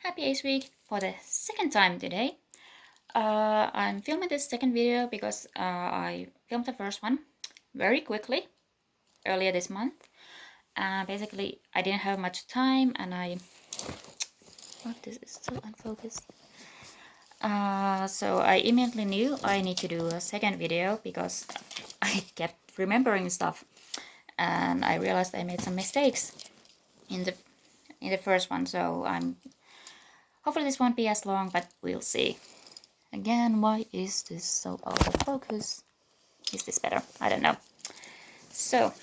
Happy Ace Week for the second time today. I'm filming this second video because I filmed the first one very quickly earlier this month. Basically, I didn't have much time and this is so unfocused. So I immediately knew I need to do a second video because I kept remembering stuff and I realized I made some mistakes in the first one. So hopefully this won't be as long, but we'll see. Again, why is this so out of focus? Is this better? I don't know. So,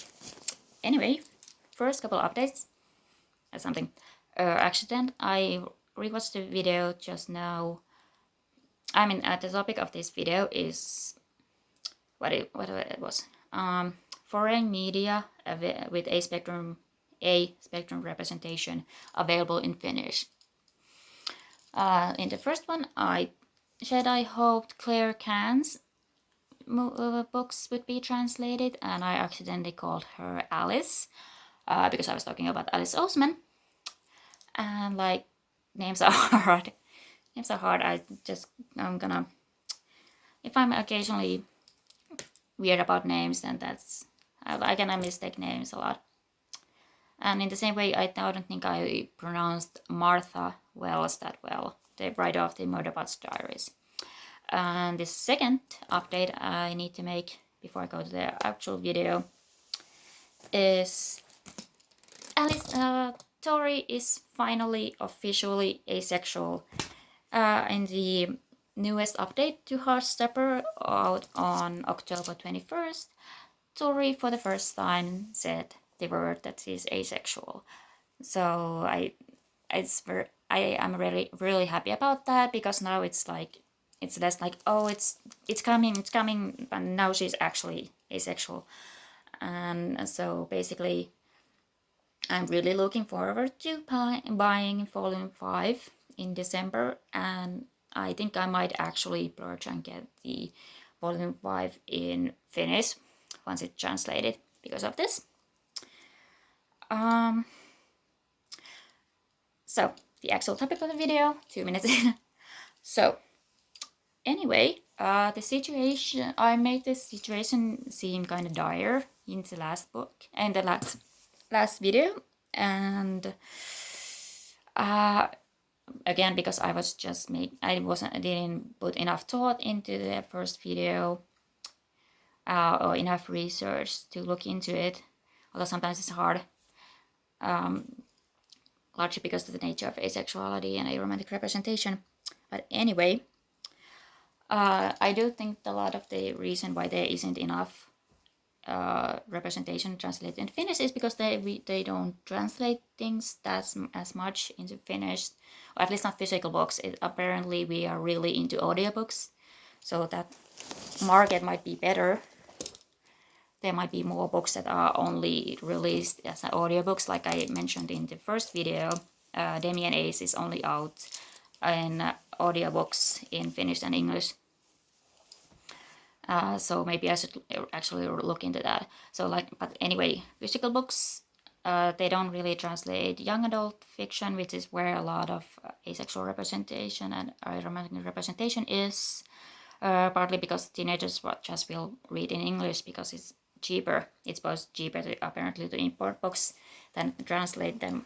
anyway, first couple updates. Something accident. I rewatched the video just now. The topic of this video is what it was. Foreign media with a spectrum representation available in Finnish. In the first one, I hoped Claire Can's books would be translated, and I accidentally called her Alice because I was talking about Alice Oseman. And names are hard. Names are hard. I'm gonna, if I'm occasionally weird about names, then I gonna mistake names a lot. And in the same way, I don't think I pronounced Martha Wells that well. They write off the Murderbot's Diaries. And the second update I need to make before I go to the actual video is Tori is finally officially asexual. In the newest update to Heartstopper out on October 21st, Tori for the first time said the word that she's asexual. So I am really happy about that, because now it's less like, oh, it's coming, but now she's actually asexual. And so basically I'm really looking forward to buying Volume 5 in December, and I think I might actually splurge and get the Volume 5 in Finnish once it's translated because of this. So, the actual topic of the video, 2 minutes in. So, anyway, the situation, I made this situation seem kind of dire in the last book, and the last video, and again, because I didn't put enough thought into the first video or enough research to look into it, although sometimes it's hard, largely because of the nature of asexuality and aromantic representation. But anyway, I do think a lot of the reason why there isn't enough representation translated in Finnish is because they don't translate things as much into Finnish, or at least not physical books. Apparently we are really into audiobooks, so that market might be better. There might be more books that are only released as audiobooks, like I mentioned in the first video. Damien Ace is only out in audiobooks in Finnish and English. So maybe I should actually look into that. But anyway, physical books, they don't really translate young adult fiction, which is where a lot of asexual representation and aromantic representation is. Partly because teenagers just will read in English because it's cheaper. It's both cheaper apparently to import books than translate them.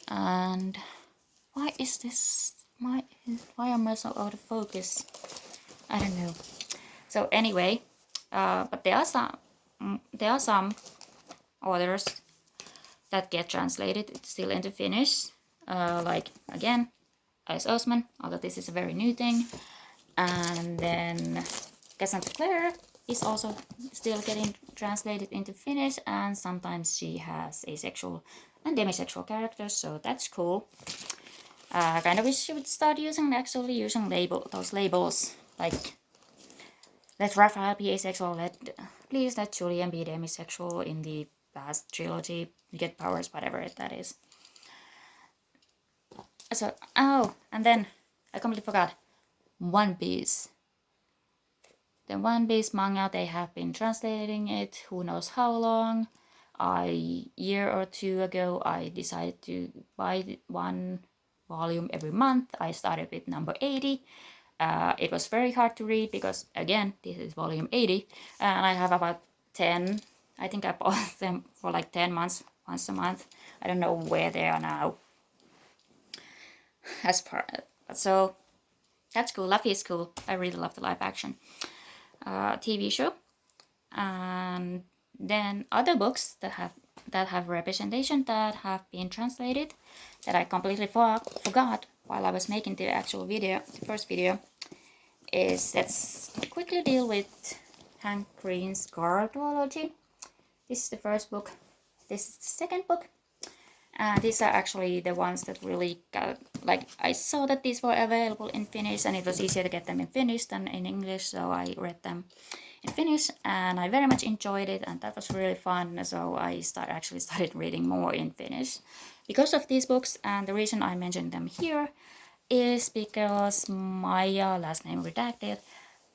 And why is this? Why am I so out of focus? I don't know. So anyway, but there are some authors that get translated still into Finnish, like again, Alice Oseman, although this is a very new thing, and then Cassandra Clare is also still getting translated into Finnish, and sometimes she has asexual and demisexual characters, so that's cool. I kind of wish she would start using those labels, like let Raphael be asexual, please let Julian be demisexual in the last trilogy, get powers, whatever that is. So, and then I completely forgot, One Piece. The One Piece manga, they have been translating it who knows how long. A year or two ago I decided to buy one volume every month. I started with number 80. It was very hard to read because, again, this is volume 80, and I have about 10. I think I bought them for like 10 months, once a month. I don't know where they are now. So that's cool. Luffy is cool. I really love the live action TV show. And then other books that have representation that have been translated that I completely forgot while I was making the actual video, the first video, is let's quickly deal with Hank Green's Girl duology. This is the first book. This is the second book. These are actually the ones that really got, like, I saw that these were available in Finnish and it was easier to get them in Finnish than in English, so I read them in Finnish and I very much enjoyed it, and that was really fun, so I started reading more in Finnish because of these books. And the reason I mentioned them here is because Maija, last name redacted,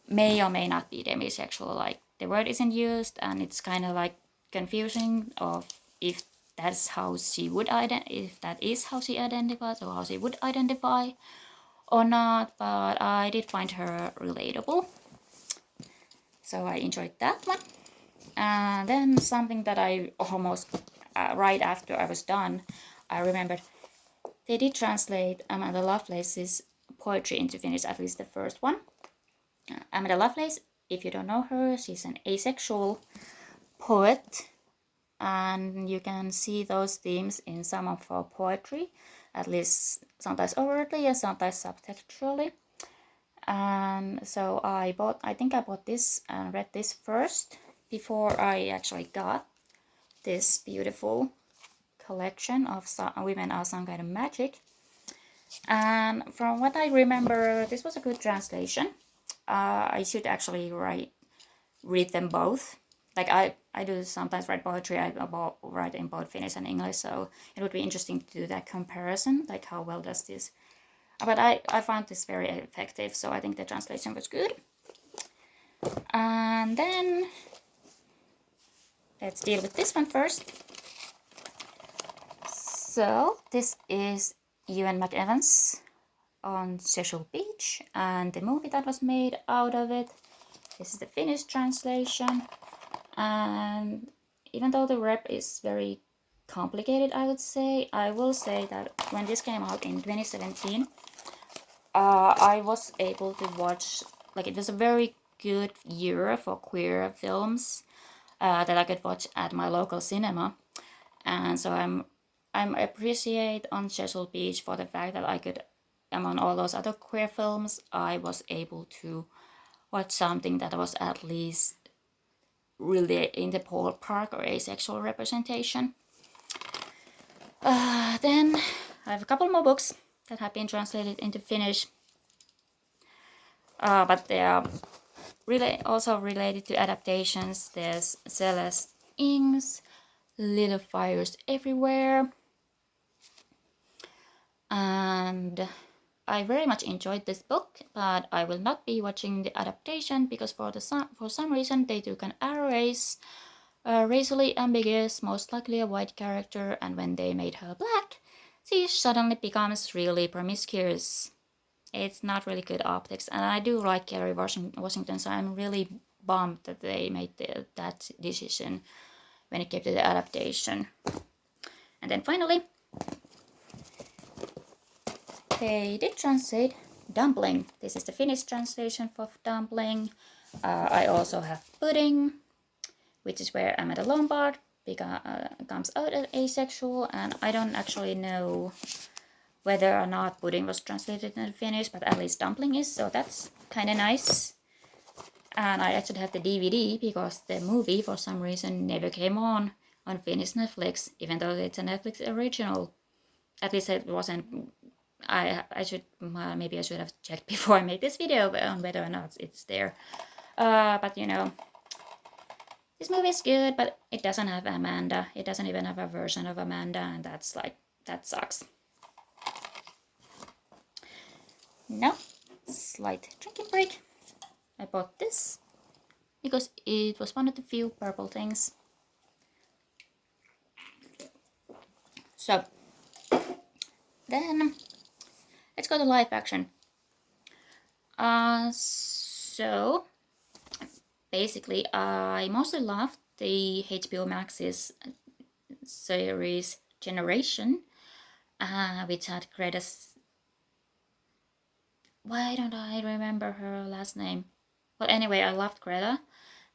may or may not be demisexual. Like, the word isn't used and it's kind of like confusing of if that's how she would if that is how she identifies or how she would identify or not, but I did find her relatable, so I enjoyed that one. And then something that I almost right after I was done, I remembered they did translate Amanda Lovelace's poetry into Finnish, at least the first one. Amanda Lovelace, if you don't know her, she's an asexual poet, and you can see those themes in some of her poetry, at least sometimes overtly and sometimes subtextually. And so I think I bought this and read this first before I actually got this beautiful collection of Women Are Some Kind of Magic. And from what I remember, this was a good translation. I should actually read them both. Like, I do sometimes write poetry. I write in both Finnish and English, so it would be interesting to do that comparison, like how well does this. But I found this very effective, so I think the translation was good. And then let's deal with this one first. So this is Ewan McEwan's On Cecil Beach, and the movie that was made out of it. This is the Finnish translation. And even though the rep is very complicated, I will say that when this came out in 2017, I was able to watch, like, it was a very good year for queer films that I could watch at my local cinema. And so I'm appreciate On Cecil Beach for the fact that I could, among all those other queer films, I was able to watch something that was at least really in the ballpark or asexual representation. Then I have a couple more books that have been translated into Finnish, but they are really also related to adaptations. There's Celeste Ng's Little Fires Everywhere, and I very much enjoyed this book, but I will not be watching the adaptation because for some reason they took an race, racially ambiguous, most likely a white character, and when they made her black, she suddenly becomes really promiscuous. It's not really good optics, and I do like Kerry Washington, so I'm really bummed that they made that decision when it came to the adaptation. And then finally, they did translate Dumpling. This is the Finnish translation of Dumpling. I also have Pudding, which is where Amanda Lombard comes out as asexual, and I don't actually know whether or not Pudding was translated into Finnish, but at least Dumpling is, so that's kind of nice. And I actually have the DVD because the movie, for some reason, never came on Finnish Netflix, even though it's a Netflix original. At least it wasn't. I should maybe I should have checked before I made this video on whether or not it's there. But you know, this movie is good, but it doesn't have Amanda. It doesn't even have a version of Amanda, and that sucks. Now, slight drinking break. I bought this because it was one of the few purple things. So then let's go to live action. So basically, I mostly loved the HBO Max's series Generation, which had Greta's. Why don't I remember her last name? Well, anyway, I loved Greta,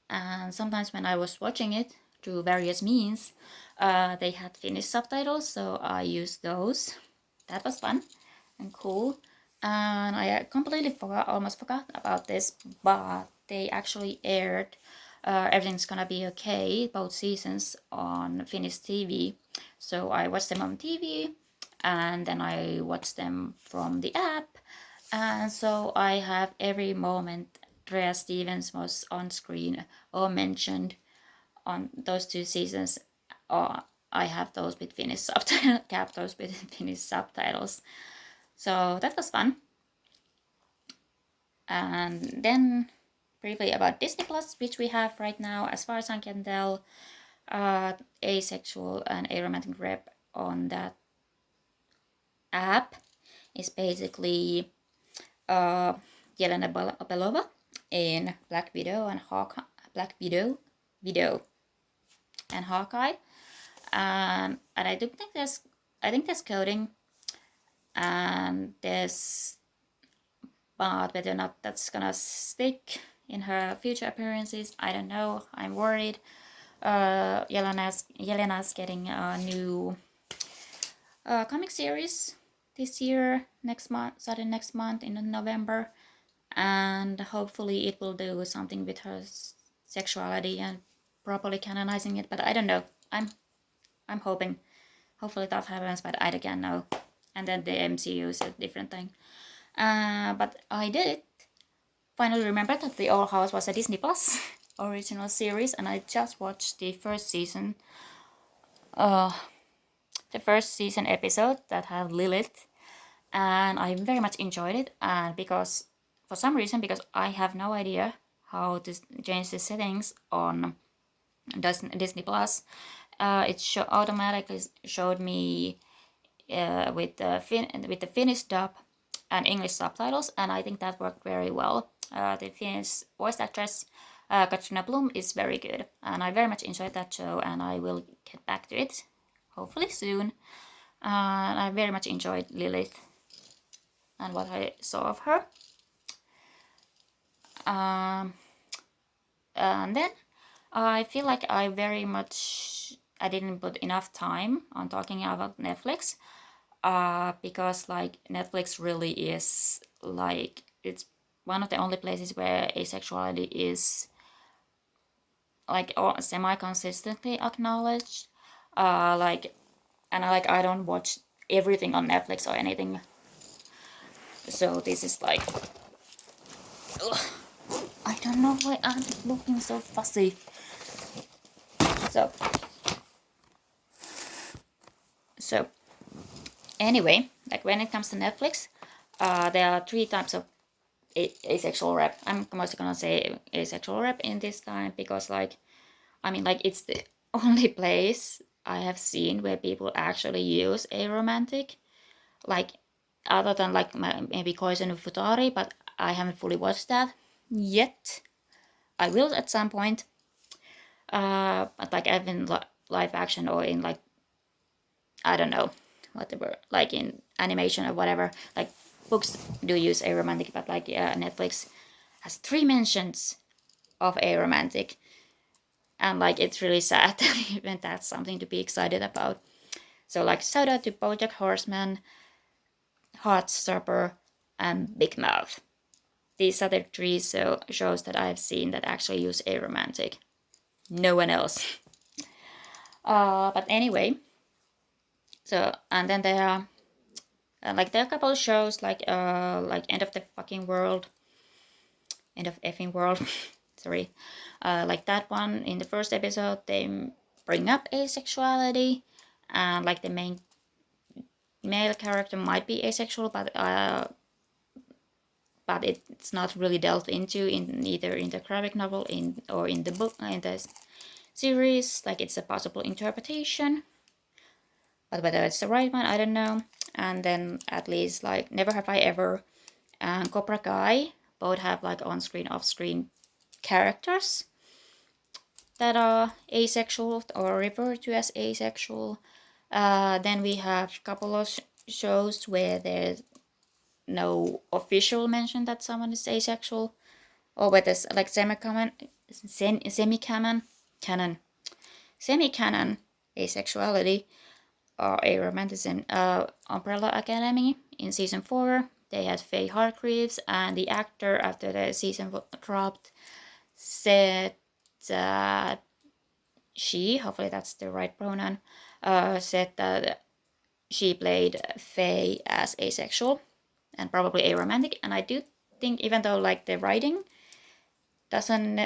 and sometimes when I was watching it through various means, they had Finnish subtitles, so I used those. That was fun and cool. And I completely almost forgot about this, but they actually aired Everything's Gonna Be Okay, both seasons on Finnish TV. So I watched them on TV, and then I watched them from the app. And so I have every moment Drea Stevens was on screen or mentioned on those 2 seasons. Or I have those with Finnish subtitles, kept those with Finnish subtitles. So that was fun. And then briefly about Disney Plus, which we have right now, as far as I can tell, asexual and aromantic rep on that app is basically Yelena Belova in Black Widow and Hawkeye. Black Widow and Hawkeye, and I do think there's coding, and there's, but whether or not that's gonna stick in her future appearances, I don't know. I'm worried. Yelena's getting a new comic series this year, starting next month in November, and hopefully it will do something with her sexuality and properly canonizing it. But I don't know. I'm hoping. Hopefully that happens, but I don't know. And then the MCU is a different thing. But I did finally remember that The Old House was a Disney Plus original series, and I just watched the first season. The first season episode that had Lilith, and I very much enjoyed it. And because for some reason, because I have no idea how to change the settings on Disney Plus, it automatically showed me with the Finnish dub and English subtitles, and I think that worked very well. The Finnish voice actress Katrina Blum is very good, and I very much enjoyed that show, and I will get back to it hopefully soon. And I very much enjoyed Lilith and what I saw of her. And then I feel like I didn't put enough time on talking about Netflix, because like Netflix really is like, it's one of the only places where asexuality is like semi-consistently acknowledged. I don't watch everything on Netflix or anything, so this is like, ugh, I don't know why I'm looking so fussy. So anyway, like when it comes to Netflix, there are 3 types of asexual rep. I'm mostly gonna say asexual rep in this time because it's the only place I have seen where people actually use aromantic, like other than like maybe Koisen of Futari, but I haven't fully watched that yet. I will at some point. But like I've been live action or in like, I don't know, whatever, like in animation or whatever, like books do use aromantic, but like Netflix has 3 mentions of aromantic, and like it's really sad that even that's something to be excited about. So like shout out to BoJack Horseman, Heartstopper, and Big Mouth. These are the 3 shows that I've seen that actually use aromantic. No one else. But anyway, so and then there are there are a couple of shows like End of the Fucking World, End of Effing World. Sorry, like that one. In the first episode, they bring up asexuality, and like the main male character might be asexual, but it's not really delved into in either in the graphic novel or in the book in the series. Like it's a possible interpretation, but whether it's the right one, I don't know. and then at least like Never Have I Ever and Cobra Kai both have like on-screen, off-screen characters that are asexual or referred to as asexual. Then we have a couple of shows where there's no official mention that someone is asexual, or where there's like semi-canon asexuality or aromanticism. Umbrella Academy in season 4, they had Faye Hargreaves, and the actor after the season dropped said that she, hopefully that's the right pronoun, said that she played Faye as asexual and probably aromantic. And I do think, even though like the writing doesn't,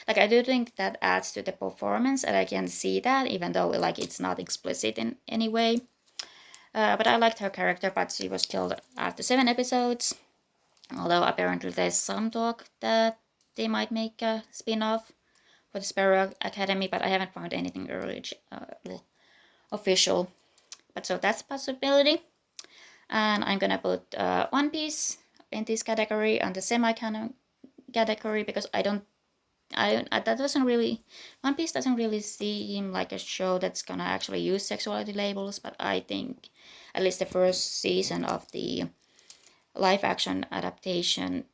like I do think that adds to the performance, and I can see that even though like it's not explicit in any way. But I liked her character, but she was killed after 7 episodes. Although apparently there's some talk that they might make a spin-off for the Sparrow Academy, but I haven't found anything early official. But so that's a possibility. And I'm gonna put One Piece in this category, on the semi-canon category, because that doesn't really, One Piece doesn't really seem like a show that's gonna actually use sexuality labels, but I think at least the first season of the live action adaptation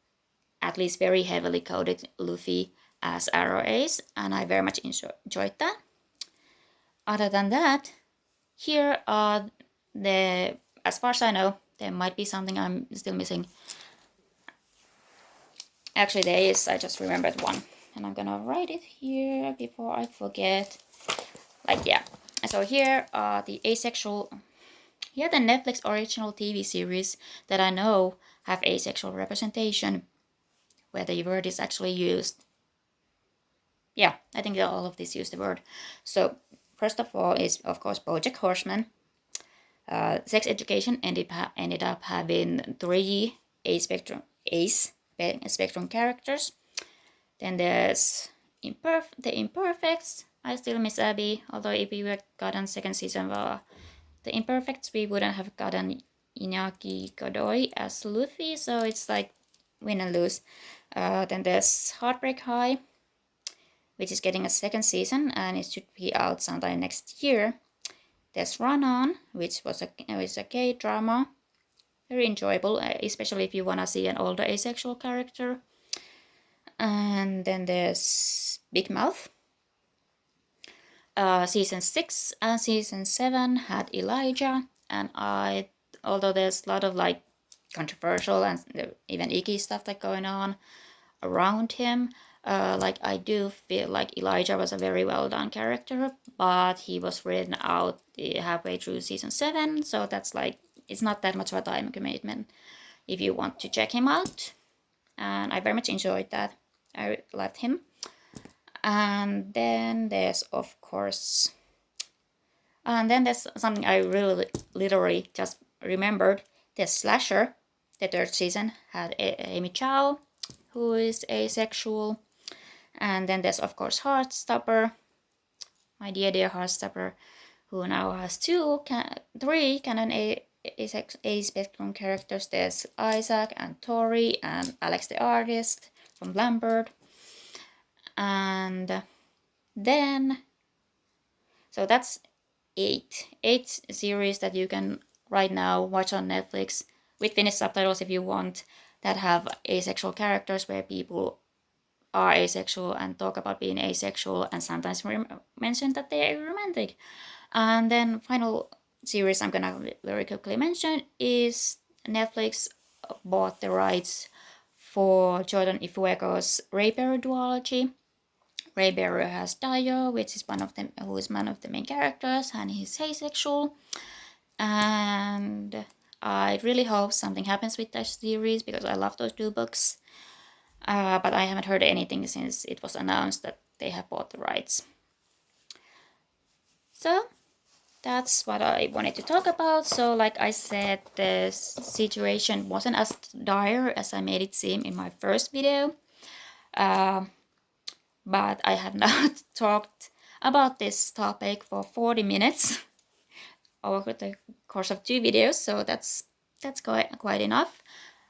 at least very heavily coded Luffy as Arrow Ace, and I very much enjoyed that. Other than that, here are the, as far as I know, there might be something I'm still missing. Actually, there is, I just remembered one, and I'm gonna write it here before I forget. Like, yeah. So here are the asexual, here are the Netflix original TV series that I know have asexual representation, where the word is actually used. Yeah, I think that all of these use the word. So first of all is, of course, BoJack Horseman. Sex Education ended up having 3 ace spectrum characters. Then there's the Imperfects. I still miss Abby, although if we would gotten second season of the Imperfects, we wouldn't have gotten Inaki Godoy as Luffy, so it's like win and lose. Then there's Heartbreak High, which is getting a second season, and it should be out sometime next year. There's Run On, which was a K-drama. Very enjoyable, especially if you want to see an older asexual character. And then there's Big Mouth. Season 6 and season 7 had Elijah, and although there's a lot of like controversial and even icky stuff that going on around him, like I do feel like Elijah was a very well done character, but he was written out halfway through season 7, so that's like, it's not that much of a time commitment if you want to check him out. And I very much enjoyed that. I loved him. And then there's, of course, and then there's something I really literally just remembered. There's Slasher. The 3rd season had Amy Chow, who is asexual. And then there's, of course, Heartstopper, my dear Heartstopper, who now has 3 canon A-spectrum characters. There's Isaac and Tori and Alex the Artist from Lambert. And then, so that's 8 series that you can right now watch on Netflix with Finnish subtitles if you want, that have asexual characters, where people are asexual and talk about being asexual and sometimes mention that they are romantic. And then final series I'm gonna very quickly mention is Netflix bought the rights for Jordan Ifueko's Raybearer duology. Raybearer has Dio, which is who is one of the main characters, and he's asexual. And I really hope something happens with that series, because I love those 2 books. But I haven't heard anything since it was announced that they have bought the rights. So that's what I wanted to talk about. So like I said, the situation wasn't as dire as I made it seem in my first video. But I have now talked about this topic for 40 minutes. over the course of 2 videos, so that's quite enough.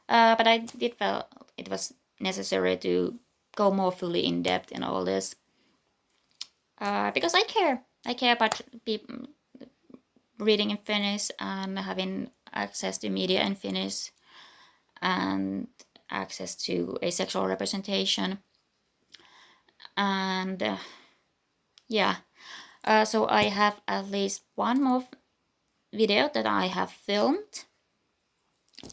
But I did feel it was necessary to go more fully in depth in all this, because I care about people reading in Finnish and having access to media in Finnish and access to asexual representation. And yeah, so I have at least one more video that I have filmed,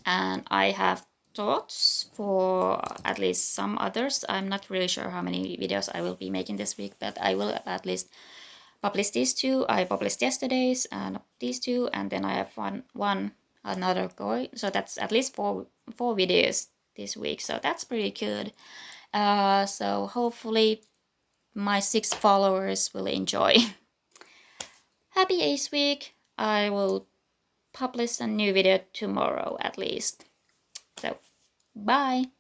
and I have thoughts for at least some others. I'm not really sure how many videos I will be making this week, but I will at least publish these 2. I published yesterday's and these 2, and then I have another going. So that's at least four videos this week. So that's pretty good. So hopefully my 6 followers will enjoy. Happy Ace Week! I will publish a new video tomorrow at least. So bye!